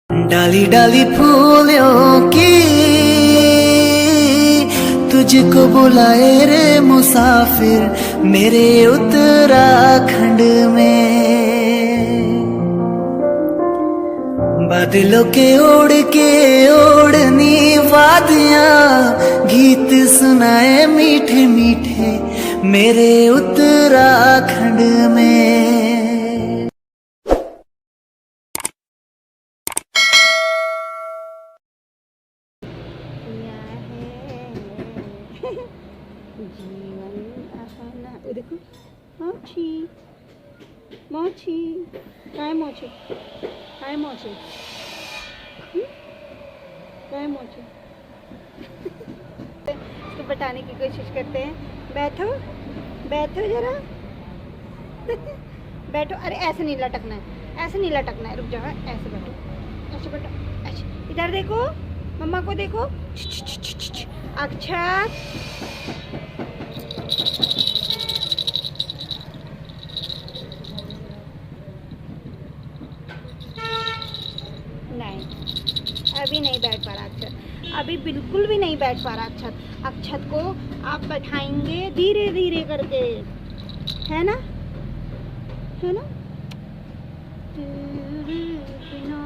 डाली डाली फूलों की तुझको बुलाए रे मुसाफिर मेरे उत्तराखंड में। बादलों के ओढ़नी वादियां गीत सुनाए मीठे मीठे मेरे उत्तराखंड में। जीवन आसाना देखो मोची मोची काय मोची काय मोची काय मोची इसको बताने की कोशिश करते हैं। बैठो बैठो जरा बैठो। अरे ऐसे नहीं लटकना है, ऐसे नहीं लटकना है, रुक जाओ। ऐसे बैठो, ऐसे बैठो, ऐसे। इधर देखो, मम्मा को देखो। अक्षत नहीं, अभी नहीं बैठ पा रहा अक्षत, अभी बिल्कुल भी नहीं बैठ पा रहा अक्षत। अक्षत को आप बैठाएंगे धीरे धीरे करके, है ना, है ना। तेरे बिना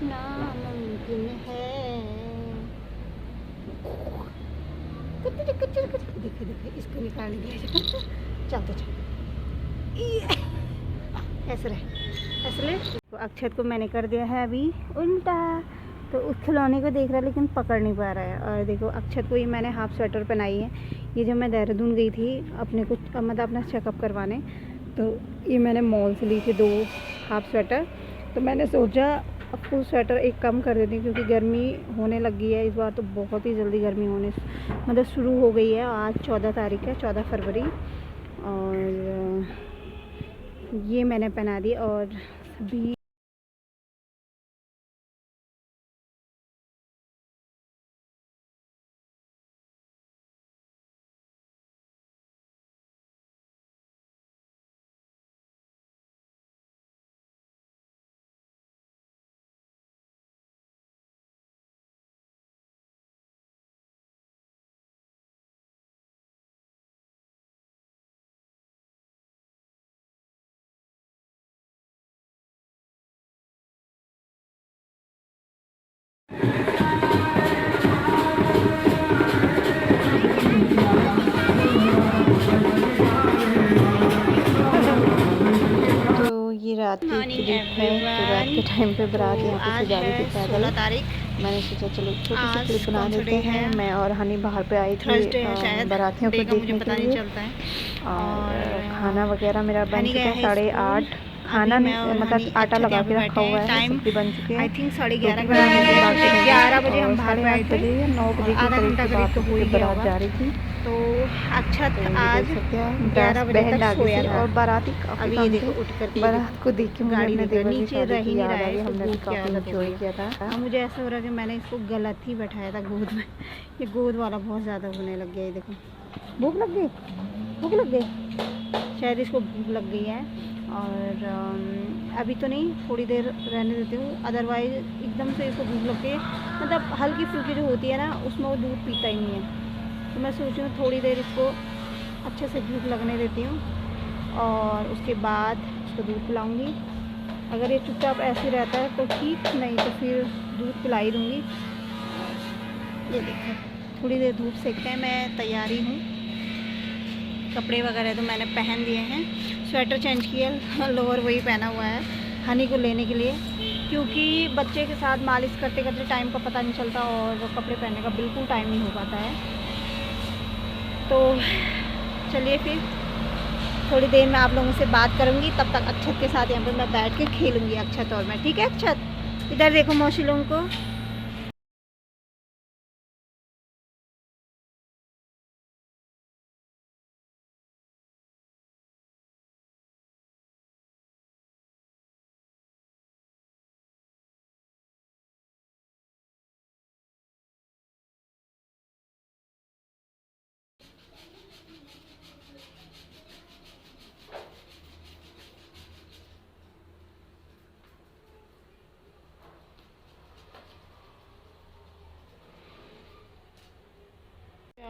नामुमकिन है। देखिए देखिए इसको निकालने के लिए चल तो चल, ऐसे रहे, ऐसे ले। तो अक्षत को मैंने कर दिया है अभी उल्टा, तो उस खिलौने को देख रहा है लेकिन पकड़ नहीं पा रहा है। और देखो अक्षत को ये मैंने हाफ स्वेटर पहनाई है। ये जब मैं देहरादून गई थी अपने कुछ मतलब अपना चेकअप करवाने, तो ये मैंने मॉल से ली थी 2 हाफ स्वेटर। तो मैंने सोचा अब फुल स्वेटर एक कम कर देती हूँ क्योंकि गर्मी होने लगी है इस बार, तो बहुत ही जल्दी गर्मी होने मतलब शुरू हो गई है। आज 14 तारीख है, 14 फरवरी। और ये मैंने पहना दी और सभी ये रात की क्लिप है। तो रात के टाइम पे बारात यहाँ पे से जा रही थी पैदल। मैंने सोचा चलो छोटी सी क्लिप बना देते हैं। मैं और हनी बाहर पे आई थी बारातियों को देखने के लिए। और खाना वगैरह मेरा बन चुका है 8:30। खाना मतलब आटा लगा के रखा हुआ है, सब्जी बन चुकी है। आई थिंक 11:30 बजे हम बाहर पे आए थे। 9 बजे आधा घंटा करीब तो हो ही गया होगा। जा रही थी। तो अक्षत आज 11 बजे तक सोया था। और बाराती अभी ये देखो उठ कर बारात को देख के गाड़ी मुझे लेकर नीचे रह ही नहीं रहा है, हमने भी काफी एंजॉय किया था। अब मुझे ऐसा हो रहा है कि मैंने इसको गलत ही बैठाया था गोद में। ये गोद वाला बहुत ज़्यादा होने लग गया है। देखो भूख लग गई, भूख लग गई, शायद इसको भूख लग गई है। और अभी तो नहीं, थोड़ी देर रहने देती हूँ, अदरवाइज़ एकदम से इसको भूख लगती है। मतलब हल्की फुल्की जो होती है ना उसमें वो दूध पीता ही नहीं है। तो मैं सोच रही हूँ थोड़ी देर इसको अच्छे से भूख लगने देती हूँ और उसके बाद इसको दूध पिलाऊँगी। अगर ये चुपचाप ऐसे रहता है तो ठीक, नहीं तो फिर दूध पिला ही दूँगी। ये देखो थोड़ी देर धूप सेकते हैं। मैं तैयारी हूँ, कपड़े वगैरह तो मैंने पहन दिए हैं, स्वेटर चेंज किया, लोअर वही पहना हुआ है हनी को लेने के लिए, क्योंकि बच्चे के साथ मालिश करते करते टाइम का पता नहीं चलता और कपड़े पहनने का बिल्कुल टाइम नहीं हो पाता है। तो चलिए फिर थोड़ी देर में आप लोगों से बात करूँगी, तब तक अक्षत के साथ यहाँ पे मैं बैठ के खेलूँगी, अक्षत और मैं। ठीक है अक्षत, इधर देखो मौसी लोगों को।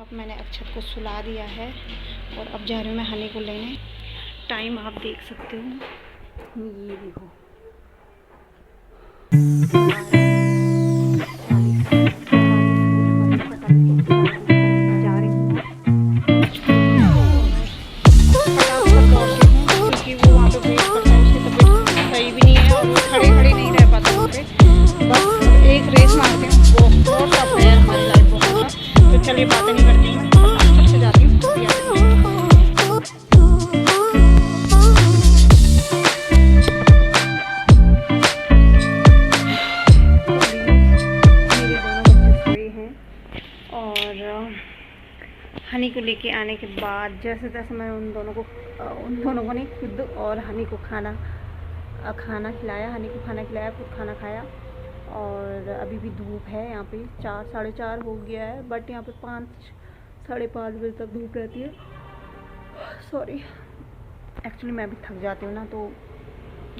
अब मैंने अक्षत को सुला दिया है और अब जा रही हूँ मैं हनी को लेने। टाइम आप देख सकते हो, ये देखो जा रही हूँ फटाफट दौड़ती हूँ क्योंकि वो वहाँ पे वेट करता है, उसकी तबीयत सही भी नहीं है और वो खड़े खड़े नहीं रह पाता वहाँ पे। बस एक रेस मारती हूँ, बहुत टफ है हमारी लाइफ, बहुत टफ। तो चलिए बातें नहीं करती हूँ, फटाफट से जाती हूँ। हनी को लेके आने के बाद जैसे तैसे मैं उन दोनों को नहीं, खुद और हनी को खाना खिलाया, हनी को खाना खिलाया, खुद खाना खाया। और अभी भी धूप है यहाँ पे, 4 साढ़े 4 हो गया है, बट यहाँ पे 5 साढ़े 5 बजे तक धूप रहती है। सॉरी, एक्चुअली मैं भी थक जाती हूँ ना, तो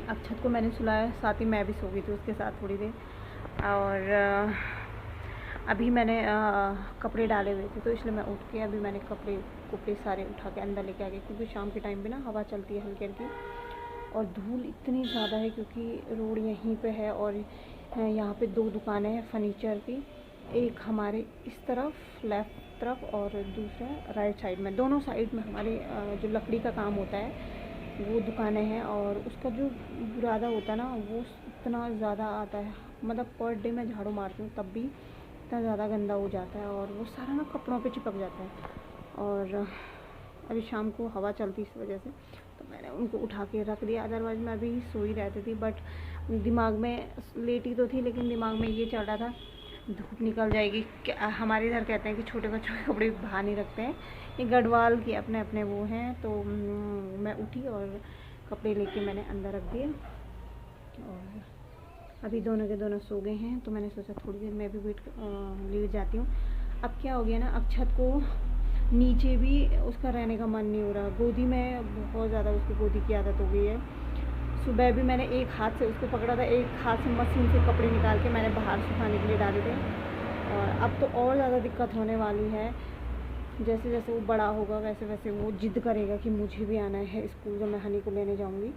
अक्षत को मैंने सुलाया, साथ ही मैं भी सो गई थी उसके साथ थोड़ी देर। और अभी मैंने कपड़े डाले हुए थे तो इसलिए मैं उठ के अभी मैंने कपड़े सारे उठा के अंदर लेके आ गई, क्योंकि शाम के टाइम पे ना हवा चलती है हल्की हल्की और धूल इतनी ज़्यादा है क्योंकि रोड यहीं पे है और यहाँ पे 2 दुकानें हैं फर्नीचर की, एक हमारे इस तरफ लेफ़्ट तरफ और दूसरा राइट साइड में। दोनों साइड में हमारे जो लकड़ी का काम होता है वो दुकानें हैं और उसका जो बुरादा होता है ना वो इतना ज़्यादा आता है, मतलब पर डे मैं झाड़ू मारती हूँ तब भी इतना ज़्यादा गंदा हो जाता है और वो सारा ना कपड़ों पे चिपक जाता है। और अभी शाम को हवा चलती इस वजह से तो मैंने उनको उठा के रख दिया, अदरवाइज़ मैं अभी सो ही रहती थी। बट दिमाग में लेटी तो थी लेकिन दिमाग में ये चल रहा था धूप निकल जाएगी। हमारे इधर कहते हैं कि छोटे बच्चों के कपड़े बाहर नहीं रखते हैं, ये गढ़वाल के अपने अपने वो हैं। तो मैं उठी और कपड़े लेके मैंने अंदर रख दिए और अभी दोनों के दोनों सो गए हैं। तो मैंने सोचा थोड़ी देर मैं भी लेट जाती हूँ। अब क्या हो गया ना, अक्षत को नीचे भी उसका रहने का मन नहीं हो रहा, गोदी में बहुत ज़्यादा उसकी गोदी की आदत हो गई है। सुबह भी मैंने एक हाथ से उसको पकड़ा था, एक हाथ से मशीन से कपड़े निकाल के मैंने बाहर सुखाने के लिए डाले थे। और अब तो और ज़्यादा दिक्कत होने वाली है, जैसे जैसे वो बड़ा होगा वैसे वैसे वो जिद करेगा कि मुझे भी आना है स्कूल जब मैं हनी को लेने जाऊँगी।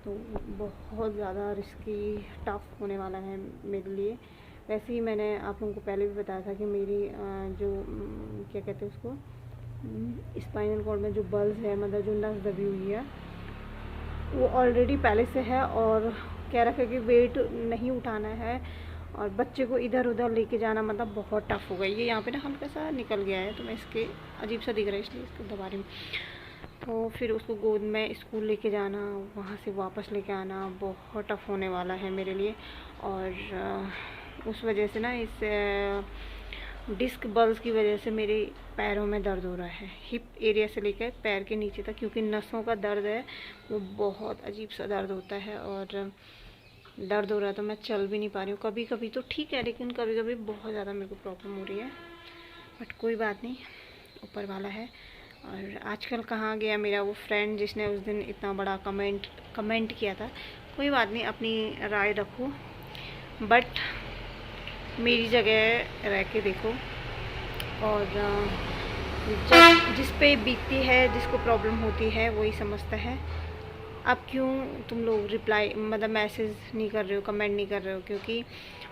तो बहुत ज़्यादा रिस्की टफ होने वाला है मेरे लिए। वैसे ही मैंने आप लोगों को पहले भी बताया था कि मेरी जो क्या कहते हैं उसको, स्पाइनल कॉर्ड में जो बल्ज है, मतलब जो नस दबी हुई है, वो ऑलरेडी पहले से है और कह रखा है कि वेट नहीं उठाना है और बच्चे को इधर उधर लेके जाना मतलब बहुत टफ हो गई है। यहाँ पे ना हल्का सा निकल गया है तो मैं इसके अजीब सा दिख रहा है इसलिए इसको दबा रही हूँ। तो फिर उसको गोद में स्कूल लेके जाना, वहाँ से वापस लेके आना बहुत टफ होने वाला है मेरे लिए। और उस वजह से ना इस डिस्क बल्स की वजह से मेरे पैरों में दर्द हो रहा है, हिप एरिया से लेकर पैर के नीचे तक, क्योंकि नसों का दर्द है वो बहुत अजीब सा दर्द होता है। और दर्द हो रहा है तो मैं चल भी नहीं पा रही हूँ। कभी कभी तो ठीक है लेकिन कभी कभी बहुत ज़्यादा मेरे को प्रॉब्लम हो रही है, बट कोई बात नहीं, ऊपर वाला है। और आजकल कहाँ गया मेरा वो फ्रेंड जिसने उस दिन इतना बड़ा कमेंट किया था। कोई बात नहीं, अपनी राय रखो, बट मेरी जगह रह के देखो। और जिस पे बीतती है, जिसको प्रॉब्लम होती है वही समझता है। अब क्यों तुम लोग रिप्लाई मतलब मैसेज नहीं कर रहे हो, कमेंट नहीं कर रहे हो, क्योंकि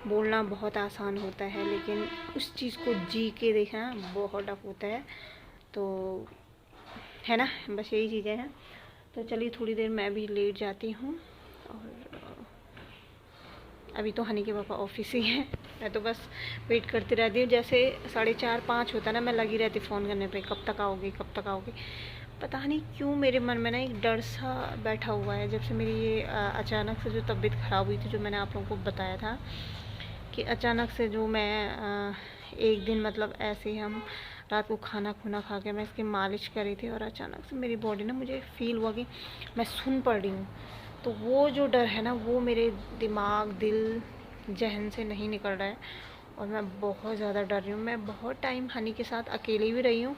बोलना बहुत आसान होता है लेकिन उस चीज़ को जी के देखना बहुत टफ होता है। तो है ना, बस यही चीज़ें हैं। तो चलिए थोड़ी देर मैं भी लेट जाती हूँ। और अभी तो हनी के पापा ऑफिस ही हैं, मैं तो बस वेट करती रहती हूँ। जैसे 4:30-5 होता ना, मैं लगी रहती फ़ोन करने पे, कब तक आओगे कब तक आओगे। पता नहीं क्यों मेरे मन में ना एक डर सा बैठा हुआ है, जब से मेरी ये अचानक से जो तबीयत ख़राब हुई थी, जो मैंने आप लोगों को बताया था कि अचानक से जो मैं एक दिन मतलब ऐसे ही हम रात को खाना खुना खा के मैं इसकी मालिश करी थी और अचानक से मेरी बॉडी ना, मुझे फ़ील हुआ कि मैं सुन पड़ रही हूँ। तो वो जो डर है ना वो मेरे दिमाग, दिल, जहन से नहीं निकल रहा है और मैं बहुत ज़्यादा डर रही हूँ। मैं बहुत टाइम हनी के साथ अकेली भी रही हूँ,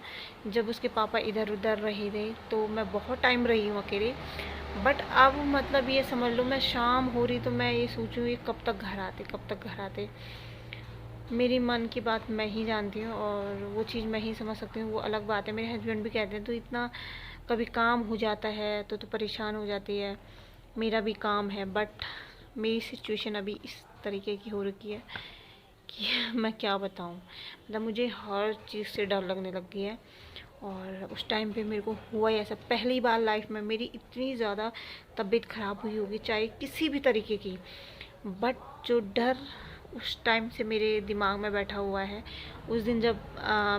जब उसके पापा इधर उधर रहे थे तो मैं बहुत टाइम रही हूँ अकेले। बट अब मतलब ये समझ लो, मैं शाम हो रही तो मैं ये सोचूँ ये कब तक घर आते, कब तक घर आते। मेरी मन की बात मैं ही जानती हूँ और वो चीज़ मैं ही समझ सकती हूँ, वो अलग बात है। मेरे हस्बैंड भी कहते हैं तो इतना कभी काम हो जाता है तो परेशान हो जाती है। मेरा भी काम है, बट मेरी सिचुएशन अभी इस तरीके की हो रखी है कि मैं क्या बताऊँ। मतलब मुझे हर चीज़ से डर लगने लग गई है। और उस टाइम पे मेरे को हुआ ही ऐसा, पहली बार लाइफ में मेरी इतनी ज़्यादा तबीयत ख़राब हुई होगी चाहे किसी भी तरीके की, बट जो डर उस टाइम से मेरे दिमाग में बैठा हुआ है। उस दिन जब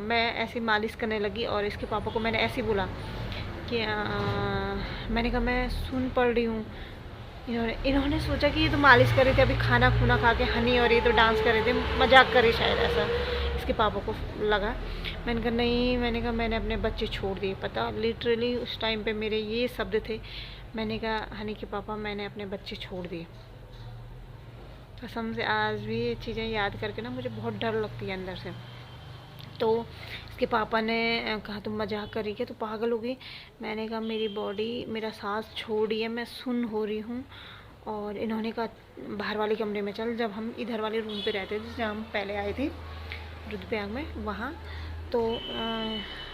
मैं ऐसे मालिश करने लगी और इसके पापा को मैंने ऐसे बोला कि मैंने कहा मैं सुन पड़ रही हूँ। इन्होंने सोचा कि ये तो मालिश कर रहे थे, अभी खाना खुना खा के हनी और ये तो डांस कर रहे थे, मजाक करे शायद, ऐसा इसके पापा को लगा। मैंने कहा नहीं, मैंने कहा मैंने अपने बच्चे छोड़ दिए। पता लिटरली उस टाइम पे मेरे ये शब्द थे। मैंने कहा हनी के पापा मैंने अपने बच्चे छोड़ दिए। कसम से आज भी ये चीज़ें याद करके ना मुझे बहुत डर लगती है अंदर से। तो इसके पापा ने कहा तुम मजाक कर रही है, तो पागल हो गई। मैंने कहा मेरी बॉडी मेरा सांस छोड़ रही है, मैं सुन हो रही हूँ। और इन्होंने कहा बाहर वाले कमरे में चल। जब हम इधर वाले रूम पे रहते थे जहाँ हम पहले आए थे रुद्रप्रयाग में, वहाँ तो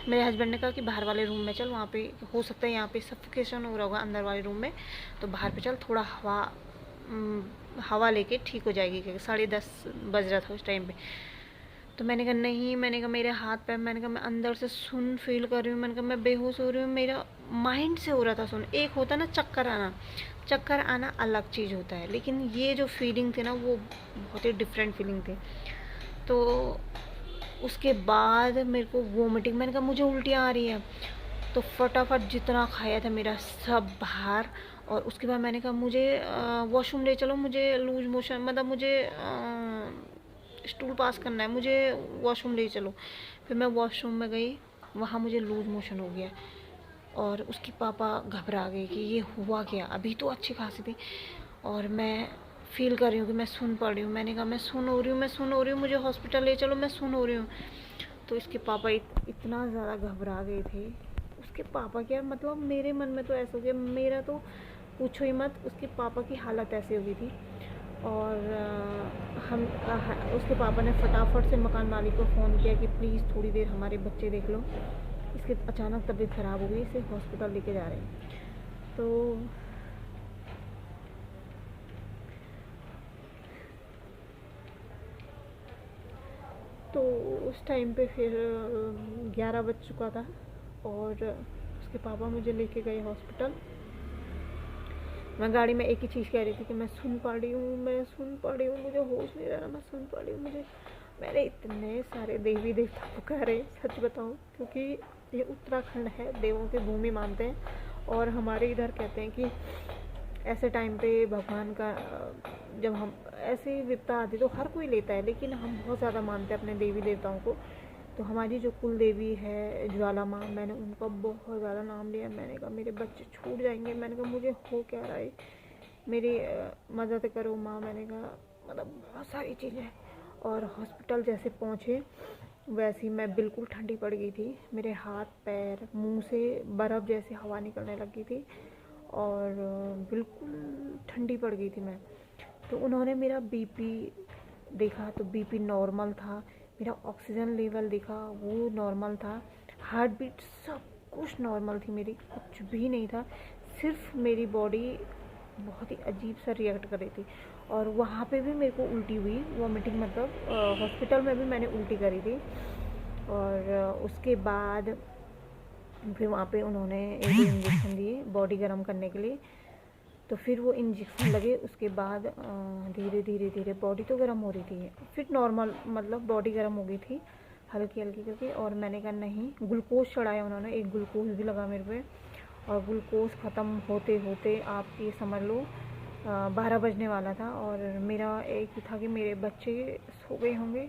मेरे हस्बैंड ने कहा कि बाहर वाले रूम में चल, वहाँ पे हो सकता है यहाँ पे सफोकेशन हो रहा होगा अंदर वाले रूम में, तो बाहर पे चल, थोड़ा हवा लेके ठीक हो जाएगी। क्योंकि 10:30 बज रहा था उस टाइम पे। तो मैंने कहा नहीं, मैंने कहा मेरे हाथ पैर, मैंने कहा मैं अंदर से सुन फील कर रही हूँ। मैंने कहा मैं बेहोश हो रही हूँ, मेरा माइंड से हो रहा था सुन। एक होता ना चक्कर आना अलग चीज़ होता है, लेकिन ये जो फीलिंग थी ना वो बहुत ही डिफरेंट फीलिंग थी। तो उसके बाद मेरे को वोमिटिंग, मैंने कहा मुझे उल्टियाँ आ रही है, तो फटाफट जितना खाया था मेरा सब बाहर। और उसके बाद मैंने कहा मुझे वॉशरूम ले चलो, मुझे लूज मोशन, मतलब मुझे स्टूल पास करना है, मुझे वॉशरूम ले चलो। फिर मैं वॉशरूम में गई, वहाँ मुझे लूज मोशन हो गया। और उसके पापा घबरा गए कि ये हुआ क्या, अभी तो अच्छी खासी थी। और मैं फील कर रही हूँ कि मैं सुन पा रही हूँ। मैंने कहा मैं सुन हो रही हूँ, मुझे हॉस्पिटल ले चलो, मैं सुन हो रही हूँ। तो इसके पापा इतना ज़्यादा घबरा गए थे। उसके पापा क्या, मतलब मेरे मन में तो ऐसा हो गया, मेरा तो पूछो ही मत, उसके पापा की हालत ऐसी हो गई थी। और उसके पापा ने फटाफट से मकान मालिक को फ़ोन किया कि प्लीज़ थोड़ी देर हमारे बच्चे देख लो, इसके अचानक तबीयत ख़राब हो गई, इसे हॉस्पिटल लेके जा रहे हैं। तो उस टाइम पे फिर 11 बज चुका था और उसके पापा मुझे लेके गए हॉस्पिटल। मैं गाड़ी में एक ही चीज़ कह रही थी कि मैं सुन पा रही हूँ, मुझे होश नहीं रहा, मैं सुन पा रही हूँ। मैंने इतने सारे देवी देवता पुकारे, सच बताऊँ, क्योंकि ये उत्तराखंड है, देवों की भूमि मानते हैं। और हमारे इधर कहते हैं कि ऐसे टाइम पे भगवान का जब हम ऐसी विपदा आती तो हर कोई लेता है, लेकिन हम बहुत ज़्यादा मानते हैं अपने देवी देवताओं को। तो हमारी जो कुल देवी है ज्वाला माँ, मैंने उनका बहुत ज़्यादा नाम लिया। मैंने कहा मेरे बच्चे छूट जाएंगे, मैंने कहा मुझे हो क्या रहा है, मेरी मदद करो माँ। मैंने कहा मतलब बहुत सारी चीज़ें। और हॉस्पिटल जैसे पहुँचे वैसे ही मैं बिल्कुल ठंडी पड़ गई थी। मेरे हाथ पैर मुंह से बर्फ़ जैसी हवा निकलने लगी थी और बिल्कुल ठंडी पड़ गई थी मैं। तो उन्होंने मेरा बीपी देखा तो बीपी नॉर्मल था, मेरा ऑक्सीजन लेवल देखा वो नॉर्मल था, हार्ट बीट सब कुछ नॉर्मल थी मेरी, कुछ भी नहीं था। सिर्फ मेरी बॉडी बहुत ही अजीब सा रिएक्ट कर रही थी। और वहाँ पे भी मेरे को उल्टी हुई, वॉमिटिंग, मतलब हॉस्पिटल में भी मैंने उल्टी करी थी। और उसके बाद फिर वहाँ पे उन्होंने एक इंजेक्शन दिए बॉडी गर्म करने के लिए। तो फिर वो इंजेक्शन लगे, उसके बाद धीरे धीरे बॉडी तो गर्म हो रही थी, फिर नॉर्मल मतलब बॉडी गर्म हो गई थी हल्की हल्की करके। और मैंने कहा नहीं, ग्लूकोज चढ़ाया उन्होंने, एक ग्लूकोज भी लगा मेरे पे। और ग्लूकोज ख़त्म होते होते आप ये समझ लो 12 बजने वाला था। और मेरा एक ही था कि मेरे बच्चे सो गए होंगे।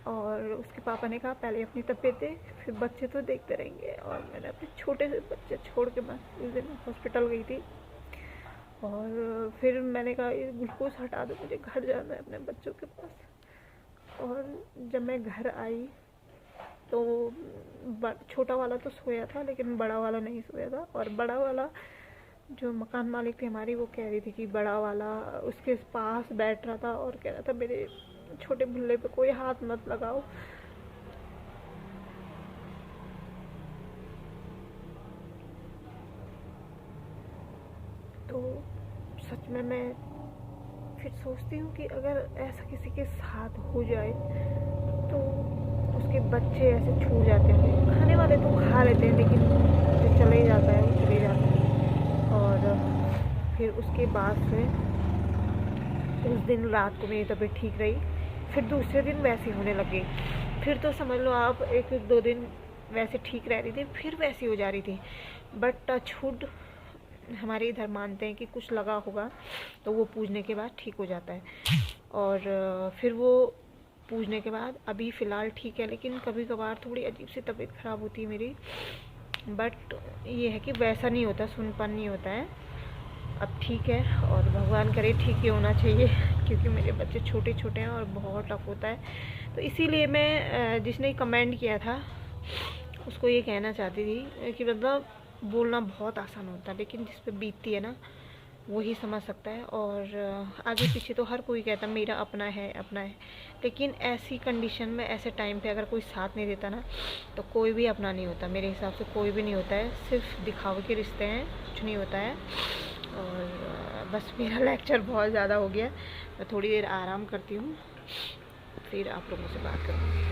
और उसके पापा ने कहा पहले अपनी तबीयत देख, फिर बच्चे तो देखते रहेंगे। और मैंने अपने छोटे से बच्चे छोड़ के मैं उस दिन हॉस्पिटल गई थी। और फिर मैंने कहा ये ग्लूकोज हटा दो, मुझे घर जाना है अपने बच्चों के पास। और जब मैं घर आई तो छोटा वाला तो सोया था लेकिन बड़ा वाला नहीं सोया था। और बड़ा वाला जो मकान मालिक थी हमारी, वो कह रही थी कि बड़ा वाला उसके पास बैठ रहा था और कह रहा था मेरे छोटे भुल्ले पे कोई हाथ मत लगाओ। तो सच में मैं फिर सोचती हूँ कि अगर ऐसा किसी के साथ हो जाए तो उसके बच्चे ऐसे छूट जाते हैं। खाने वाले तो खा लेते हैं, लेकिन जो चले जाता है वो चले जाता है। और फिर उसके बाद से उस दिन रात को मेरी तबीयत ठीक रही, फिर दूसरे दिन वैसी होने लगी। फिर तो समझ लो आप 1-2 दिन वैसे ठीक रह रही थी, फिर वैसी हो जा रही थी। बट टचवुड हमारे इधर मानते हैं कि कुछ लगा होगा तो वो पूजने के बाद ठीक हो जाता है। और फिर वो पूजने के बाद अभी फ़िलहाल ठीक है, लेकिन कभी कभार थोड़ी अजीब सी तबीयत ख़राब होती है मेरी। बट ये है कि वैसा नहीं होता, सुनपन नहीं होता है। अब ठीक है, और भगवान करे ठीक ही होना चाहिए, क्योंकि मेरे बच्चे छोटे छोटे हैं और बहुत टफ होता है। तो इसीलिए मैं जिसने कमेंट किया था उसको ये कहना चाहती थी कि मतलब बोलना बहुत आसान होता है, लेकिन जिस पे बीतती है ना वही समझ सकता है। और आगे पीछे तो हर कोई कहता मेरा अपना है अपना है, लेकिन ऐसी कंडीशन में ऐसे टाइम पे अगर कोई साथ नहीं देता ना तो कोई भी अपना नहीं होता। मेरे हिसाब से कोई भी नहीं होता है, सिर्फ दिखावे के रिश्ते हैं, कुछ नहीं होता है। और बस मेरा लेक्चर बहुत ज़्यादा हो गया, मैं थोड़ी देर आराम करती हूँ, फिर आप लोगों से बात करूँगी।